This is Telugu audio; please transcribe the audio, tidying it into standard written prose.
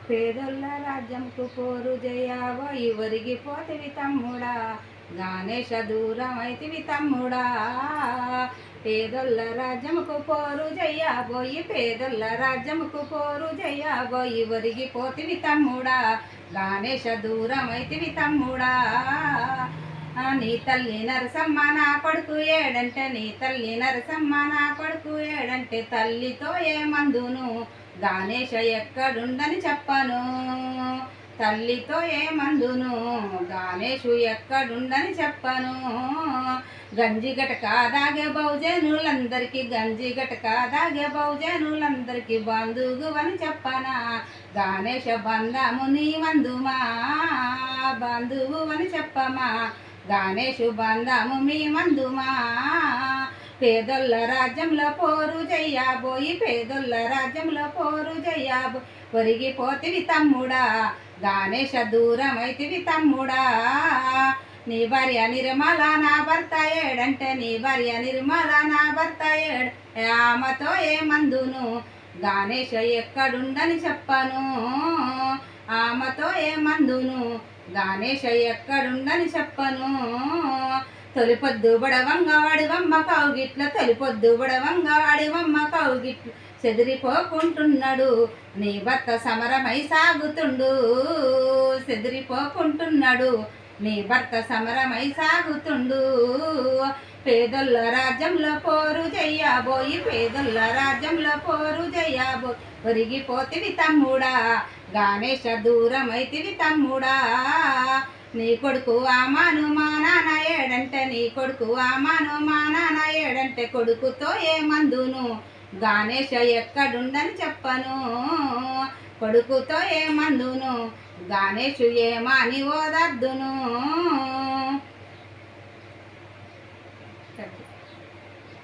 పేదొల్ల రాజ్యంకు పోరు జయావో ఇవరికి పోతివి తమ్ముడా, గానేశ దూరమైతివి తమ్ముడా. పేదొల్ల రాజ్యముకు పోరు జయ్యాబోయి, పేదొల్ల రాజ్యముకు పోరు జయ్యాబోయి, ఇవరికి పోతివి తమ్ముడా, గానేశ దూరమైతివి తమ్ముడా. నీ తల్లి నరసమ్మ నా కొడుకు ఏడంటే, నీ తల్లి నరసమ్మ నా కొడుకు ఏడంటే, తల్లితో ఏమందును గానేశ ఎక్కడుండని చెప్పను, తల్లితో ఏమందును గానేశు ఎక్కడుండని చెప్పను. గంజి గటక దాగే బహుజనులందరికీ, గంజి గటక దాగే బహుజనులందరికీ బంధువుని చెప్పనా, గానేశ బంధము నీ వందుమా, బంధువు అని చెప్పమా, గానేశు బంధము మీ మందుమా. పేదొల్ల రాజ్యంలో పోరు జయ్యాబోయి, పేదొల్ల రాజ్యంలో పోరు జయ్యాబో, ఒరిగిపోతివి తమ్ముడా, గానేశ దూరమైతివి తమ్ముడా. నీ భార్య నిర్మల నా భర్త ఏడంటే, నీ భార్య నిర్మల నా భర్త ఏడు, ఆమెతో ఏమందును గానేశ ఎక్కడుండని చెప్పను, ఆమెతో ఏమందును గానేశ ఎక్కడుండని చెప్పను. తొలిపొద్దు బడవంగ వాడివమ్మ కౌగిట్ల, తొలిపొద్దు బడవంగ వాడివమ్మ కౌగిట్లు, చెదిరిపోకుంటున్నాడు నీ భర్త సమరమై సాగుతుండు, చెదిరిపోకుంటున్నాడు నీ భర్త సమరమై సాగుతుండు. పేదొల్ల రాజ్యంలో పోరు జయ్యాబోయి, పేదొల్ల రాజ్యంలో పోరు జయ్యాబో, ఒరిగిపోతివి తమ్ముడా, గానేశ దూరమైతివి తమ్ముడా. నీ కొడుకు ఆమాను మా నాన్న ఏడంటే, నీ కొడుకు ఆమాను మా నాన్న ఏడంటే, కొడుకుతో ఏమందును గానేశ ఎక్కడుండని చెప్పను, కొడుకుతో ఏమందును గానేశు ఏమాని ఓదర్దును.